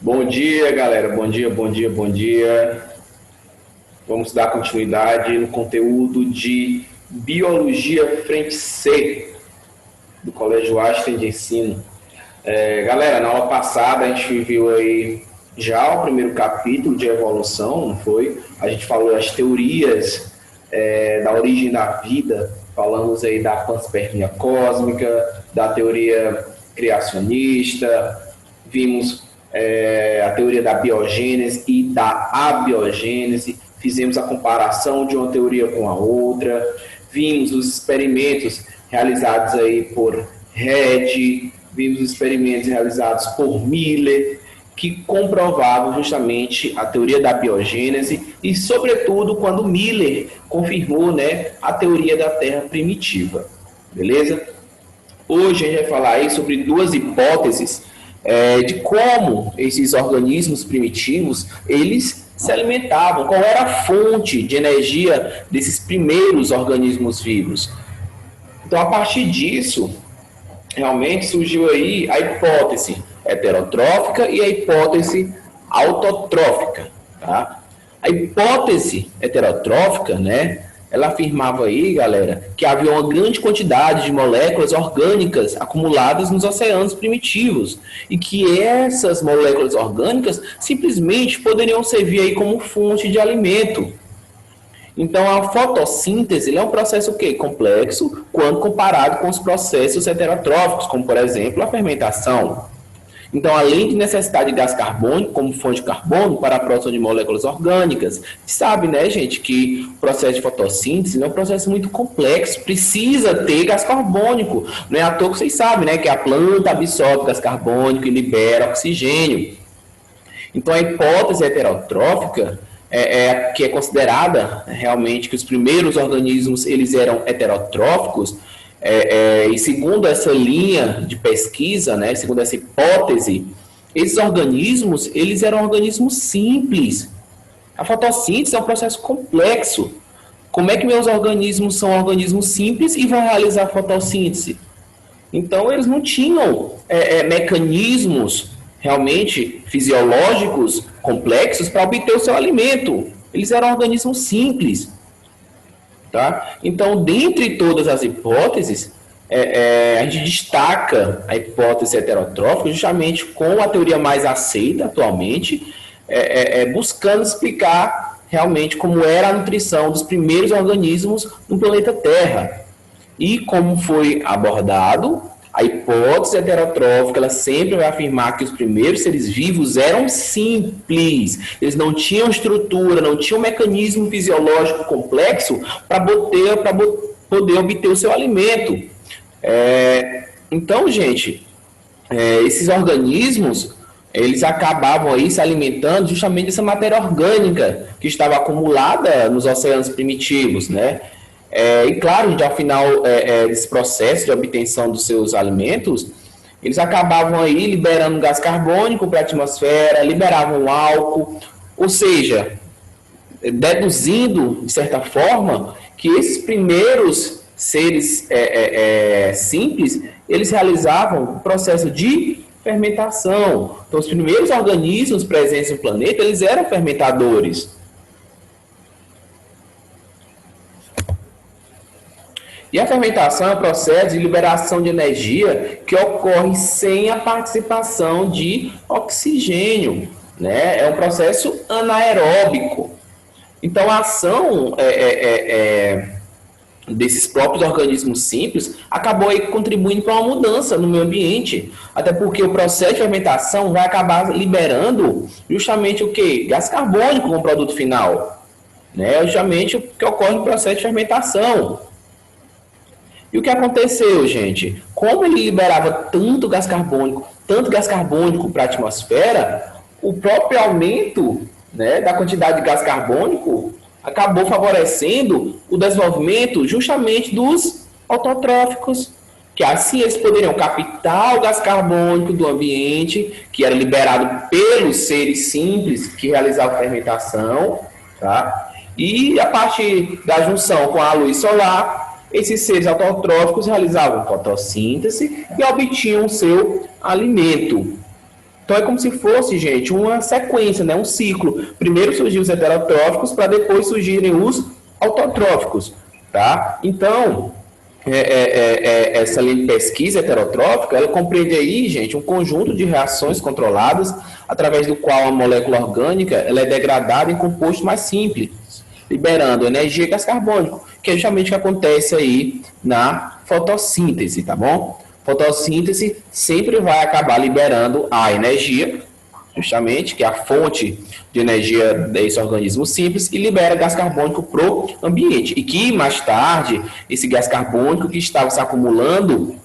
Bom dia, galera. Bom dia, bom dia, bom dia. Vamos dar continuidade no conteúdo de Biologia Frente C, do Colégio Einstein de Ensino. Galera, na aula passada a gente viu aí já o primeiro capítulo de evolução, não foi? A gente falou as teorias da origem da vida, falamos aí da panspermia cósmica, da teoria criacionista, vimos a teoria da biogênese e da abiogênese, fizemos a comparação de uma teoria com a outra, vimos os experimentos realizados aí por Red, vimos os experimentos realizados por Miller, que comprovavam justamente a teoria da biogênese e, sobretudo, quando Miller confirmou, né, a teoria da Terra primitiva. Beleza? Hoje a gente vai falar aí sobre duas hipóteses de como esses organismos primitivos eles se alimentavam, qual era a fonte de energia desses primeiros organismos vivos. Então, a partir disso, realmente surgiu aí a hipótese heterotrófica e a hipótese autotrófica. Tá? A hipótese heterotrófica, né, ela afirmava aí, galera, que havia uma grande quantidade de moléculas orgânicas acumuladas nos oceanos primitivos e que essas moléculas orgânicas simplesmente poderiam servir aí como fonte de alimento. Então, a fotossíntese é um processo complexo quando comparado com os processos heterotróficos, como, por exemplo, a fermentação. Então, além de necessidade de gás carbônico como fonte de carbono para a produção de moléculas orgânicas, sabe, né, gente, que o processo de fotossíntese é um processo muito complexo, precisa ter gás carbônico. Não é à toa que vocês sabem, né, que a planta absorve gás carbônico e libera oxigênio. Então, a hipótese heterotrófica que é considerada realmente que os primeiros organismos eles eram heterotróficos, e segundo essa linha de pesquisa, né, segundo essa hipótese, esses organismos eles eram organismos simples. A fotossíntese é um processo complexo. Como é que meus organismos são organismos simples e vão realizar a fotossíntese? Então, eles não tinham mecanismos realmente fisiológicos complexos para obter o seu alimento. Eles eram organismos simples. Tá? Então, dentre todas as hipóteses, a gente destaca a hipótese heterotrófica justamente com a teoria mais aceita atualmente, buscando explicar realmente como era a nutrição dos primeiros organismos no planeta Terra. E como foi abordado, a hipótese heterotrófica ela sempre vai afirmar que os primeiros seres vivos eram simples. Eles não tinham estrutura, não tinham um mecanismo fisiológico complexo para poder obter o seu alimento. Então, gente, esses organismos eles acabavam aí se alimentando justamente dessa matéria orgânica que estava acumulada nos oceanos primitivos, né? E claro, ao final desse processo de obtenção dos seus alimentos, eles acabavam aí liberando gás carbônico para a atmosfera, liberavam álcool, ou seja, deduzindo, de certa forma, que esses primeiros seres simples, eles realizavam o processo de fermentação. Então, os primeiros organismos presentes no planeta, eles eram fermentadores. E a fermentação é um processo de liberação de energia que ocorre sem a participação de oxigênio, né? É um processo anaeróbico. Então, a ação desses próprios organismos simples acabou aí contribuindo para uma mudança no meio ambiente, até porque o processo de fermentação vai acabar liberando justamente o quê? Gás carbônico como produto final, né? Justamente o que ocorre no processo de fermentação. E o que aconteceu, gente? Como ele liberava tanto gás carbônico para a atmosfera, o próprio aumento, né, da quantidade de gás carbônico acabou favorecendo o desenvolvimento justamente dos autotróficos, que assim eles poderiam captar o gás carbônico do ambiente, que era liberado pelos seres simples que realizavam a fermentação, tá? E a partir da junção com a luz solar, esses seres autotróficos realizavam fotossíntese e obtinham o seu alimento. Então é como se fosse, gente, uma sequência, né? Um ciclo. Primeiro surgiram os heterotróficos para depois surgirem os autotróficos, tá? Então, essa linha de pesquisa heterotrófica, ela compreende aí, gente, um conjunto de reações controladas através do qual a molécula orgânica ela é degradada em composto mais simples, liberando energia e gás carbônico, que é justamente o que acontece aí na fotossíntese, tá bom? Fotossíntese sempre vai acabar liberando a energia, justamente, que é a fonte de energia desse organismo simples, e libera gás carbônico para o ambiente. E que, mais tarde, esse gás carbônico que estava se acumulando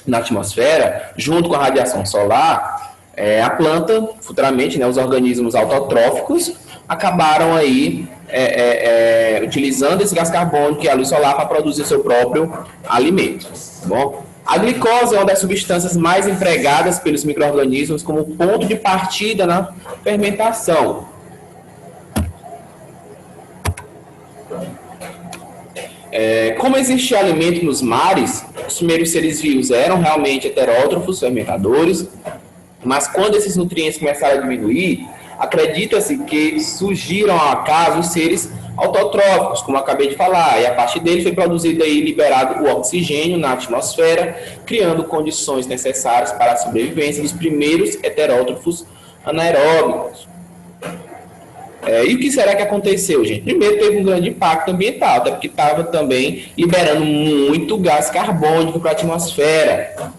na atmosfera, junto com a radiação solar, a planta, futuramente, né, os organismos autotróficos, acabaram aí utilizando esse gás carbônico e a luz solar para produzir seu próprio alimento. Tá bom? A glicose é uma das substâncias mais empregadas pelos micro-organismos como ponto de partida na fermentação. Como existia alimento nos mares, os primeiros seres vivos eram realmente heterótrofos, fermentadores, mas quando esses nutrientes começaram a diminuir, acredita-se que surgiram ao acaso os seres autotróficos, como eu acabei de falar, e a partir dele foi produzido e liberado o oxigênio na atmosfera, criando condições necessárias para a sobrevivência dos primeiros heterótrofos anaeróbicos. E o que será que aconteceu, gente? Primeiro, teve um grande impacto ambiental, até porque estava também liberando muito gás carbônico para a atmosfera.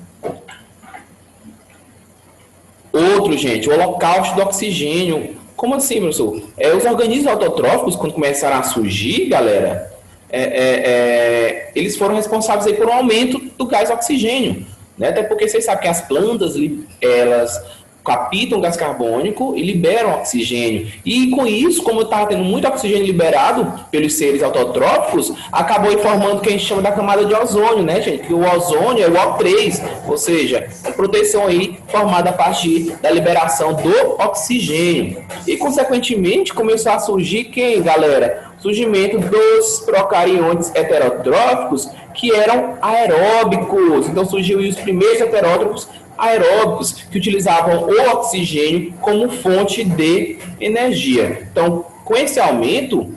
Outro, gente, o holocausto do oxigênio. Como assim, professor? Os organismos autotróficos, quando começaram a surgir, galera, eles foram responsáveis aí por um aumento do gás oxigênio, né? Até porque vocês sabem que as plantas, elas captam gás carbônico e liberam oxigênio. E com isso, como estava tendo muito oxigênio liberado pelos seres autotróficos, acabou formando o que a gente chama da camada de ozônio, né, gente? Que o ozônio é o O3, ou seja, a proteção aí formada a partir da liberação do oxigênio. E, consequentemente, começou a surgir quem, galera? Surgimento dos procariontes heterotróficos que eram aeróbicos. Então, surgiu os primeiros heterótrofos aeróbicos que utilizavam o oxigênio como fonte de energia. Então, com esse aumento,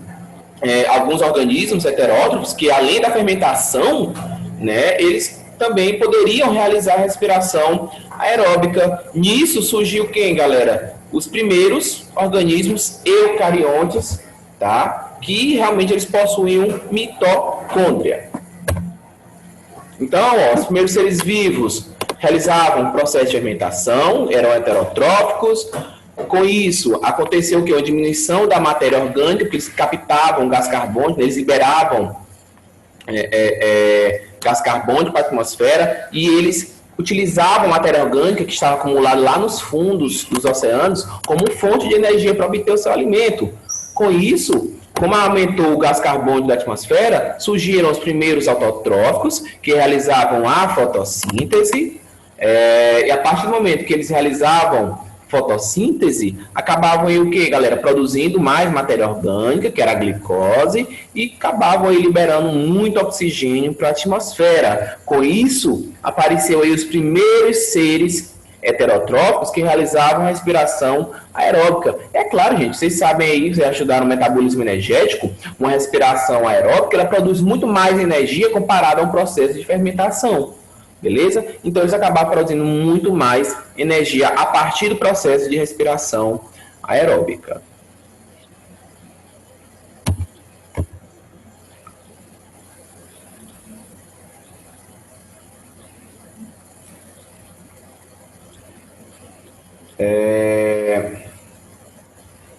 alguns organismos heterótrofos que, além da fermentação, né, eles também poderiam realizar a respiração aeróbica. Nisso surgiu quem, galera? Os primeiros organismos eucariontes, tá? Que realmente eles possuíam mitocôndria. Então, os primeiros seres vivos realizavam processo de fermentação, eram heterotróficos. Com isso, aconteceu que a diminuição da matéria orgânica, porque eles captavam gás carbônico, eles liberavam gás carbônico para a atmosfera e eles utilizavam a matéria orgânica que estava acumulada lá nos fundos dos oceanos como fonte de energia para obter o seu alimento. Com isso, como aumentou o gás carbônico da atmosfera, surgiram os primeiros autotróficos que realizavam a fotossíntese. E a partir do momento que eles realizavam fotossíntese, acabavam aí o quê, galera? Produzindo mais matéria orgânica, que era a glicose, e acabavam aí liberando muito oxigênio para a atmosfera. Com isso, apareceu aí os primeiros seres heterotróficos que realizavam respiração aeróbica. É claro, gente, vocês sabem aí, vocês estudaram o metabolismo energético, uma respiração aeróbica, ela produz muito mais energia comparada a um processo de fermentação. Beleza? Então, eles acabaram produzindo muito mais energia a partir do processo de respiração aeróbica.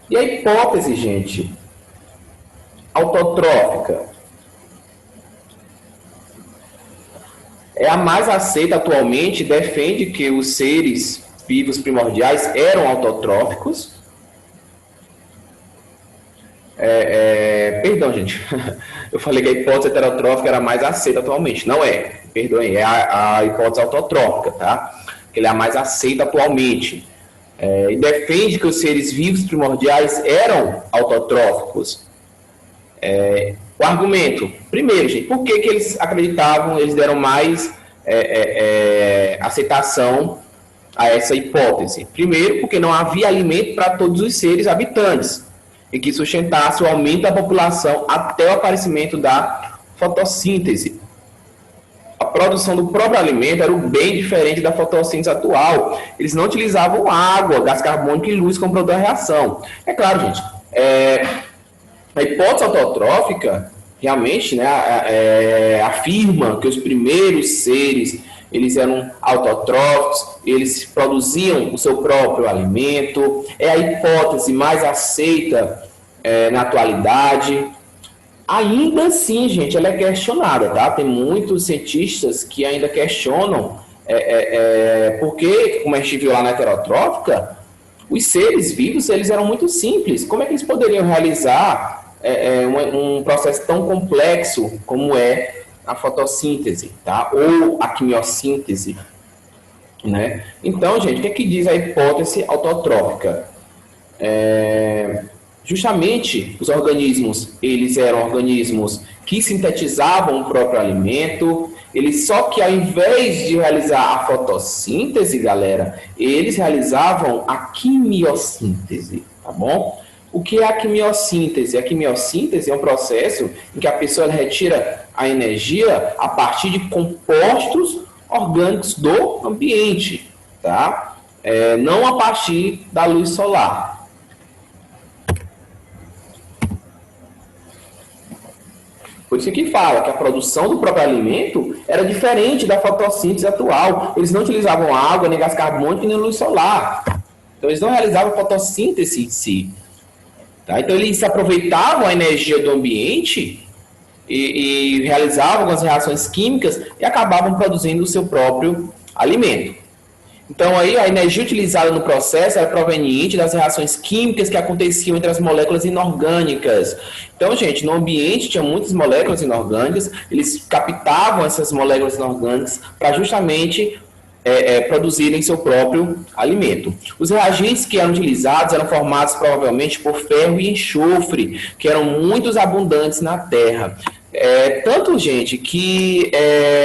E a hipótese, gente, autotrófica é a mais aceita atualmente, defende que os seres vivos primordiais eram autotróficos. Perdão, gente. Eu falei que a hipótese heterotrófica era a mais aceita atualmente. Não é. Perdoem, é a hipótese autotrófica, tá? Que ela é a mais aceita atualmente. E defende que os seres vivos primordiais eram autotróficos. O argumento, primeiro, gente, por que eles acreditavam, eles deram mais aceitação a essa hipótese? Primeiro, porque não havia alimento para todos os seres habitantes e que sustentasse o aumento da população até o aparecimento da fotossíntese. A produção do próprio alimento era bem diferente da fotossíntese atual. Eles não utilizavam água, gás carbônico e luz como produto da reação. É claro, gente, a hipótese autotrófica realmente, né, afirma que os primeiros seres eles eram autotróficos, eles produziam o seu próprio alimento. É a hipótese mais aceita na atualidade. Ainda assim, gente, ela é questionada, tá? Tem muitos cientistas que ainda questionam porque, como a gente viu lá na heterotrófica, os seres vivos eles eram muito simples. Como é que eles poderiam realizar um processo tão complexo como é a fotossíntese, tá? Ou a quimiossíntese, né? Então, gente, o que é que diz a hipótese autotrófica? Justamente os organismos, eles eram organismos que sintetizavam o próprio alimento, só que ao invés de realizar a fotossíntese, galera, eles realizavam a quimiossíntese, tá bom? O que é a quimiossíntese? A quimiossíntese é um processo em que a pessoa retira a energia a partir de compostos orgânicos do ambiente, tá? Não a partir da luz solar. Por isso que fala que a produção do próprio alimento era diferente da fotossíntese atual. Eles não utilizavam água, nem gás carbônico, nem luz solar. Então, eles não realizavam fotossíntese em si. Tá? Então, eles aproveitavam a energia do ambiente e realizavam algumas reações químicas e acabavam produzindo o seu próprio alimento. Então, aí, a energia utilizada no processo era proveniente das reações químicas que aconteciam entre as moléculas inorgânicas. Então, gente, no ambiente tinha muitas moléculas inorgânicas, eles captavam essas moléculas inorgânicas para justamente produzirem seu próprio alimento. Os reagentes que eram utilizados eram formados provavelmente por ferro e enxofre, que eram muito abundantes na Terra. Tanto, gente, que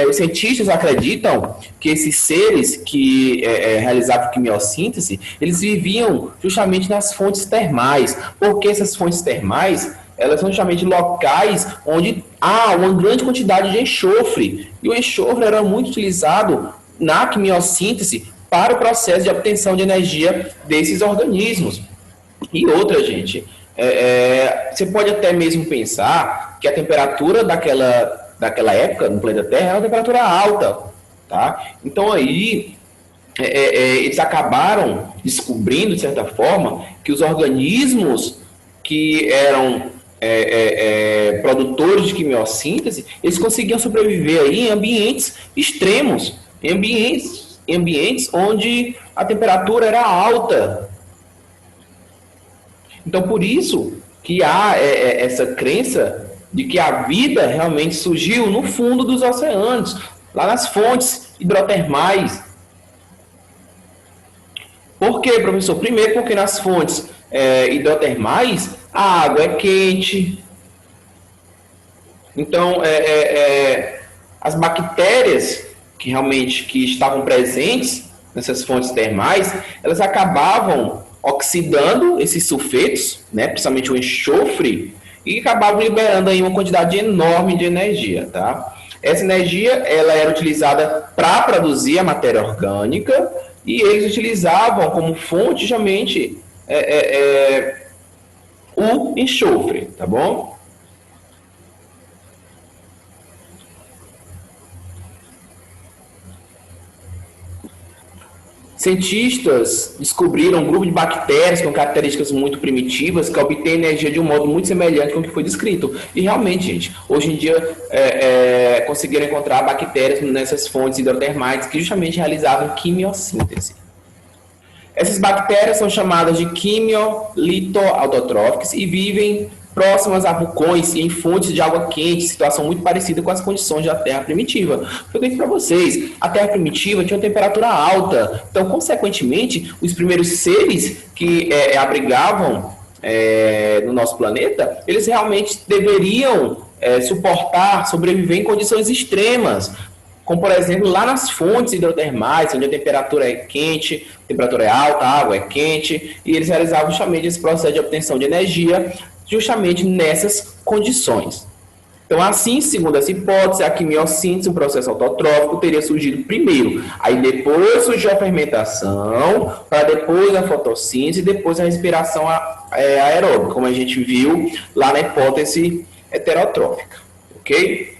os cientistas acreditam que esses seres que realizavam quimiossíntese, eles viviam justamente nas fontes termais, porque essas fontes termais, elas são justamente locais onde há uma grande quantidade de enxofre, e o enxofre era muito utilizado na quimiossíntese para o processo de obtenção de energia desses organismos. E outra, gente, você pode até mesmo pensar que a temperatura daquela época no planeta Terra era uma temperatura alta, tá? Então aí eles acabaram descobrindo, de certa forma, que os organismos que eram produtores de quimiossíntese, eles conseguiam sobreviver aí em ambientes extremos, em ambientes onde a temperatura era alta. Então, por isso que há essa crença de que a vida realmente surgiu no fundo dos oceanos, lá nas fontes hidrotermais. Por quê, professor? Primeiro, porque nas fontes hidrotermais a água é quente. Então, as bactérias que estavam presentes nessas fontes termais, elas acabavam oxidando esses sulfetos, né, principalmente o enxofre, e acabavam liberando aí uma quantidade enorme de energia, tá? Essa energia ela era utilizada para produzir a matéria orgânica e eles utilizavam como fonte justamente o enxofre, tá bom? Cientistas descobriram um grupo de bactérias com características muito primitivas que obtêm energia de um modo muito semelhante com o que foi descrito. E realmente, gente, hoje em dia conseguiram encontrar bactérias nessas fontes hidrotermais que justamente realizavam quimiossíntese. Essas bactérias são chamadas de quimiolito-autotróficas e vivem próximas a vulcões e em fontes de água quente, situação muito parecida com as condições da Terra primitiva. Eu disse para vocês, a Terra primitiva tinha uma temperatura alta, então, consequentemente, os primeiros seres que abrigavam no nosso planeta, eles realmente deveriam sobreviver em condições extremas. como por exemplo lá nas fontes hidrotermais, onde a temperatura é quente, a temperatura é alta, a água é quente, e eles realizavam justamente esse processo de obtenção de energia justamente nessas condições. Então, assim, segundo essa hipótese, a quimiossíntese, um processo autotrófico, teria surgido primeiro. Aí depois surgiu a fermentação, para depois a fotossíntese e depois a respiração aeróbica, como a gente viu lá na hipótese heterotrófica. Ok?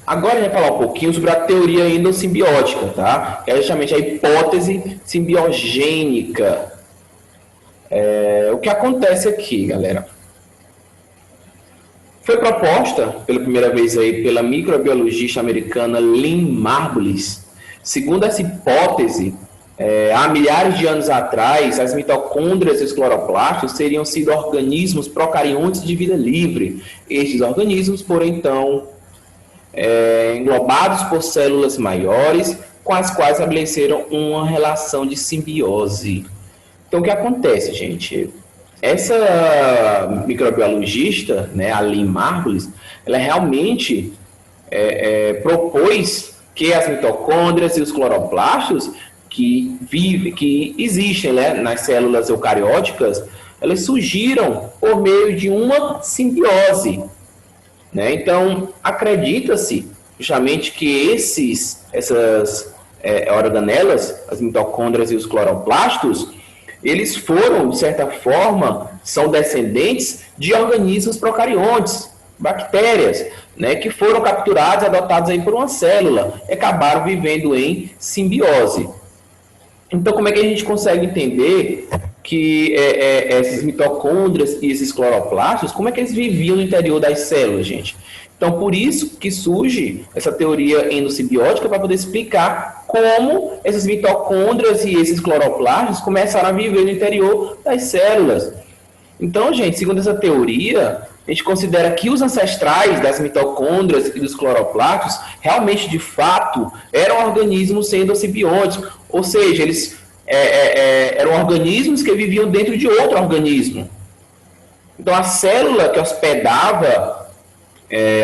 Agora a gente vai falar um pouquinho sobre a teoria endossimbiótica, tá? Que é justamente a hipótese simbiogênica. O que acontece aqui, galera? Foi proposta pela primeira vez aí pela microbiologista americana Lynn Margulis. Segundo essa hipótese, há milhares de anos atrás, as mitocôndrias e os cloroplastos teriam sido organismos procariontes de vida livre. Estes organismos foram, então, englobados por células maiores, com as quais estabeleceram uma relação de simbiose. Então, o que acontece, gente? Essa microbiologista, né, a Lynn Margulis, ela realmente propôs que as mitocôndrias e os cloroplastos que existem, né, nas células eucarióticas, elas surgiram por meio de uma simbiose. Né? Então, acredita-se justamente que essas organelas, as mitocôndrias e os cloroplastos, eles foram, de certa forma, são descendentes de organismos procariontes, bactérias, né, que foram capturados e adotados aí por uma célula e acabaram vivendo em simbiose. Então, como é que a gente consegue entender que essas mitocôndrias e esses cloroplastos, como é que eles viviam no interior das células, gente? Então, por isso que surge essa teoria endossimbiótica para poder explicar como essas mitocôndrias e esses cloroplastos começaram a viver no interior das células. Então, gente, segundo essa teoria, a gente considera que os ancestrais das mitocôndrias e dos cloroplastos realmente, de fato, eram organismos endossimbióticos, ou seja, eles eram organismos que viviam dentro de outro organismo. Então, a célula que hospedava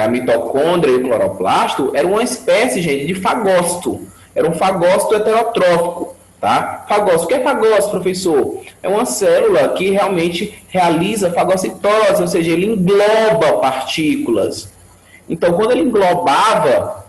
a mitocôndria e o cloroplasto era uma espécie, gente, de fagócito. Era um fagócito heterotrófico. Tá? Fagócito. O que é fagócito, professor? É uma célula que realmente realiza fagocitose, ou seja, ele engloba partículas. Então, quando ele englobava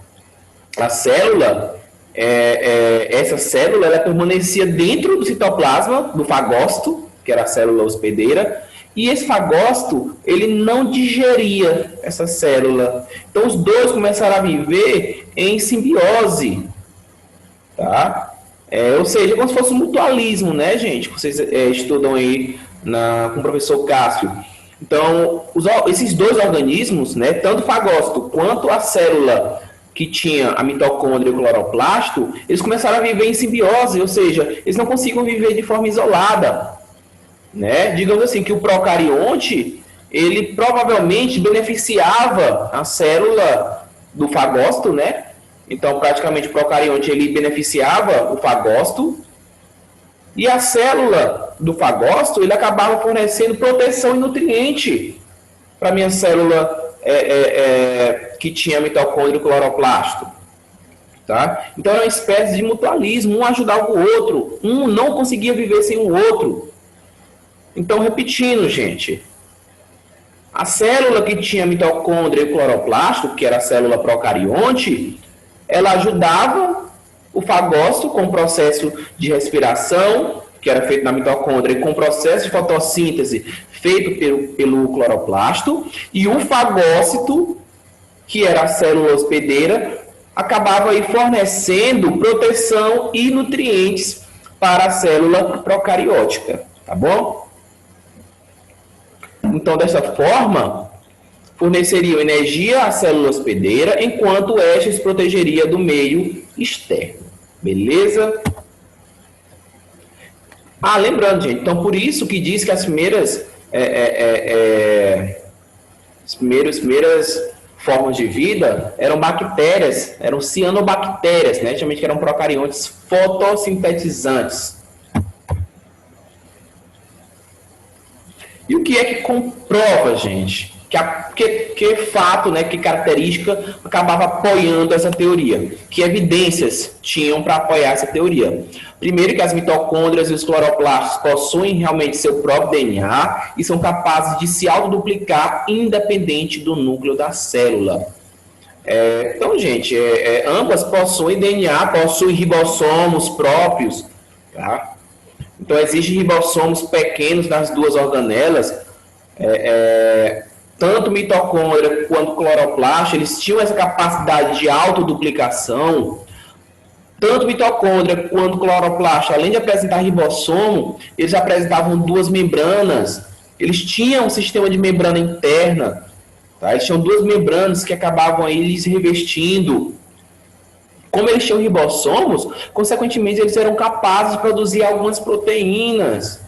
a célula, essa célula ela permanecia dentro do citoplasma do fagócito, que era a célula hospedeira, e esse fagócito ele não digeria essa célula. Então, os dois começaram a viver em simbiose. Tá? Ou seja, como se fosse um mutualismo, né, gente? Vocês estudam aí com o professor Cássio. Então, esses dois organismos, né, tanto o fagócito quanto a célula que tinha a mitocôndria e o cloroplasto, eles começaram a viver em simbiose, ou seja, eles não conseguiam viver de forma isolada. Né? Digamos assim, que o procarionte, ele provavelmente beneficiava a célula do fagócito, né? Então, praticamente, o procarionte ele beneficiava o fagócito e a célula do fagócito ele acabava fornecendo proteção e nutriente para a minha célula que tinha mitocôndria e cloroplasto. Tá? Então, era uma espécie de mutualismo, um ajudava o outro, um não conseguia viver sem o outro. Então, repetindo, gente, a célula que tinha mitocôndria e cloroplasto, que era a célula procarionte, ela ajudava o fagócito com o processo de respiração, que era feito na mitocôndria, e com o processo de fotossíntese feito pelo cloroplasto, e o fagócito, que era a célula hospedeira, acabava aí fornecendo proteção e nutrientes para a célula procariótica, tá bom? Então, dessa forma, forneceriam energia à célula hospedeira, enquanto esta se protegeria do meio externo. Beleza? Lembrando, gente, então por isso que diz que as primeiras formas de vida eram bactérias, eram cianobactérias, né? Geralmente eram procariontes fotossintetizantes. E o que é que comprova, gente? Que fato, né, que característica acabava apoiando essa teoria? Que evidências tinham para apoiar essa teoria? Primeiro, que as mitocôndrias e os cloroplastos possuem realmente seu próprio DNA e são capazes de se autoduplicar independente do núcleo da célula. Então, gente, ambas possuem DNA, possuem ribossomos próprios, tá? Então, existem ribossomos pequenos nas duas organelas, tanto mitocôndria quanto cloroplasto, eles tinham essa capacidade de autoduplicação. Tanto mitocôndria quanto cloroplasto, além de apresentar ribossomo, eles apresentavam duas membranas. Eles tinham um sistema de membrana interna, tá? Eles tinham duas membranas que acabavam aí se revestindo. Como eles tinham ribossomos, consequentemente eles eram capazes de produzir algumas proteínas.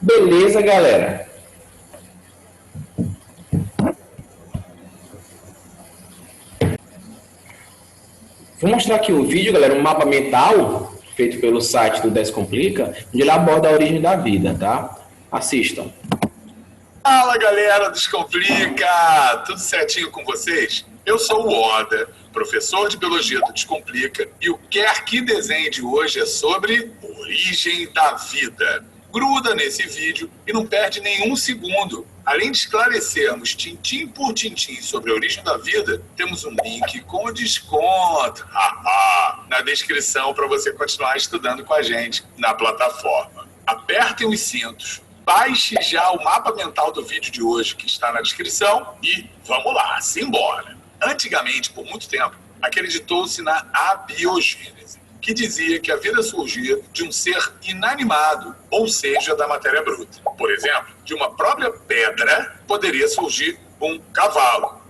Beleza, galera? Vou mostrar aqui um vídeo, galera, um mapa mental feito pelo site do Descomplica, onde ele aborda a origem da vida, tá? Assistam. Fala, galera do Descomplica! Tudo certinho com vocês? Eu sou o Oda, professor de Biologia do Descomplica, e o Quer Que Desenhe de hoje é sobre origem da vida. Gruda nesse vídeo e não perde nenhum segundo. Além de esclarecermos tintim por tintim sobre a origem da vida, temos um link com desconto na descrição para você continuar estudando com a gente na plataforma. Apertem os cintos, baixe já o mapa mental do vídeo de hoje que está na descrição e vamos lá, simbora. Antigamente, por muito tempo, acreditou-se na abiogênese, que dizia que a vida surgia de um ser inanimado, ou seja, da matéria bruta. Por exemplo, de uma própria pedra poderia surgir um cavalo.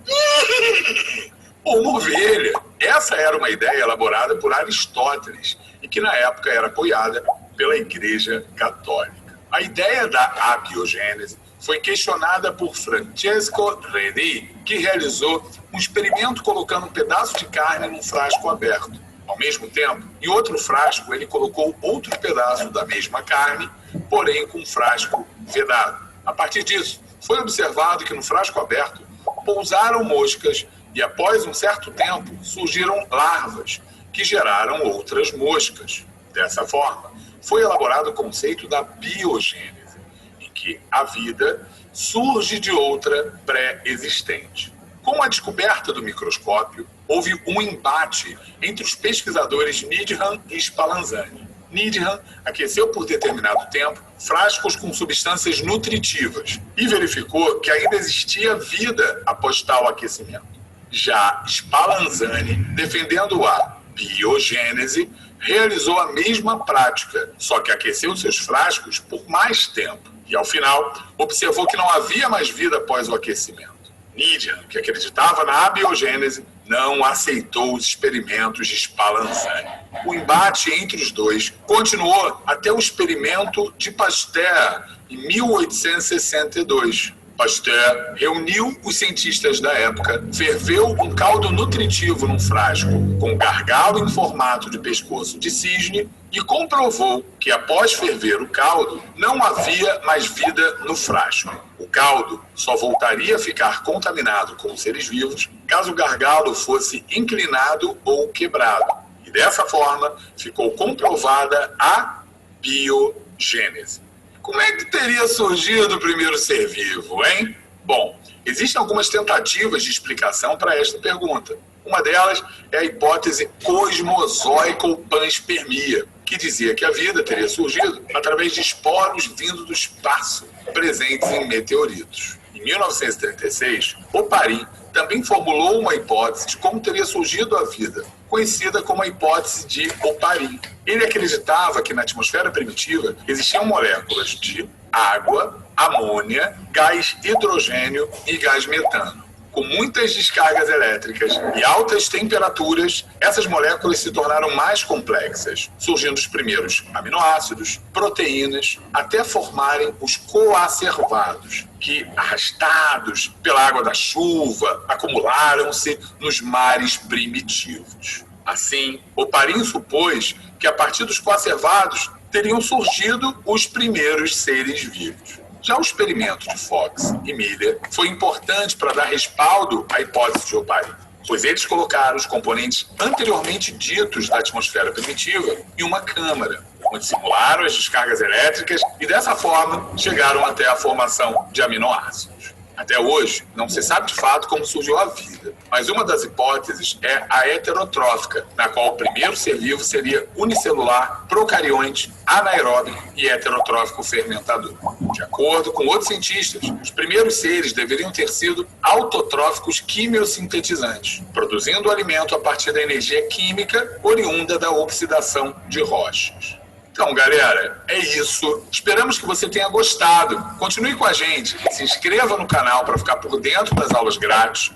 Ou uma ovelha. Essa era uma ideia elaborada por Aristóteles e que na época era apoiada pela Igreja Católica. A ideia da abiogênese foi questionada por Francesco Redi, que realizou um experimento colocando um pedaço de carne num frasco aberto. Ao mesmo tempo, em outro frasco, ele colocou outro pedaço da mesma carne, porém com um frasco vedado. A partir disso, foi observado que no frasco aberto pousaram moscas e, após um certo tempo, surgiram larvas que geraram outras moscas. Dessa forma, foi elaborado o conceito da biogênese, em que a vida surge de outra pré-existente. Com a descoberta do microscópio, houve um embate entre os pesquisadores Needham e Spallanzani. Needham aqueceu por determinado tempo frascos com substâncias nutritivas e verificou que ainda existia vida após tal aquecimento. Já Spallanzani, defendendo a biogênese, realizou a mesma prática, só que aqueceu seus frascos por mais tempo e, ao final, observou que não havia mais vida após o aquecimento. Needham, que acreditava na abiogênese, não aceitou os experimentos de Spallanzani. O embate entre os dois continuou até o experimento de Pasteur, em 1862. Pasteur reuniu os cientistas da época, ferveu um caldo nutritivo num frasco com gargalo em formato de pescoço de cisne e comprovou que, após ferver o caldo, não havia mais vida no frasco. O caldo só voltaria a ficar contaminado com os seres vivos caso o gargalo fosse inclinado ou quebrado. E dessa forma ficou comprovada a biogênese. Como é que teria surgido o primeiro ser vivo, hein? Bom, existem algumas tentativas de explicação para esta pergunta. Uma delas é a hipótese cosmozoico-panspermia, que dizia que a vida teria surgido através de esporos vindo do espaço, presentes em meteoritos. Em 1936, Oparin também formulou uma hipótese de como teria surgido a vida, conhecida como a hipótese de Oparin. Ele acreditava que na atmosfera primitiva existiam moléculas de água, amônia, gás hidrogênio e gás metano. Com muitas descargas elétricas e altas temperaturas, essas moléculas se tornaram mais complexas, surgindo os primeiros aminoácidos, proteínas, até formarem os coacervados, que, arrastados pela água da chuva, acumularam-se nos mares primitivos. Assim, Oparin supôs que a partir dos coacervados teriam surgido os primeiros seres vivos. Já o experimento de Fox e Miller foi importante para dar respaldo à hipótese de Oparin, pois eles colocaram os componentes anteriormente ditos da atmosfera primitiva em uma câmara, onde simularam as descargas elétricas e, dessa forma, chegaram até a formação de aminoácidos. Até hoje, não se sabe de fato como surgiu a vida, mas uma das hipóteses é a heterotrófica, na qual o primeiro ser vivo seria unicelular, procarionte, anaeróbico e heterotrófico fermentador. De acordo com outros cientistas, os primeiros seres deveriam ter sido autotróficos quimiosintetizantes, produzindo o alimento a partir da energia química oriunda da oxidação de rochas. Então, galera, é isso. Esperamos que você tenha gostado. Continue com a gente. Se inscreva no canal para ficar por dentro das aulas grátis.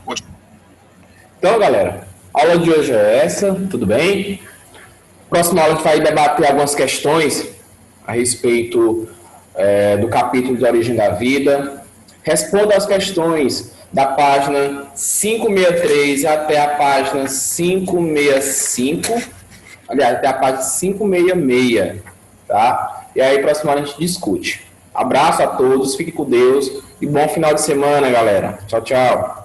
Então, galera, a aula de hoje é essa, tudo bem? Próxima aula a gente vai debater algumas questões a respeito do capítulo de Origem da Vida. Responda as questões da página 563 até a página 565. Aliás, até a página 566. Tá? E aí, próxima hora a gente discute. Abraço a todos, fique com Deus e bom final de semana, galera. Tchau, tchau.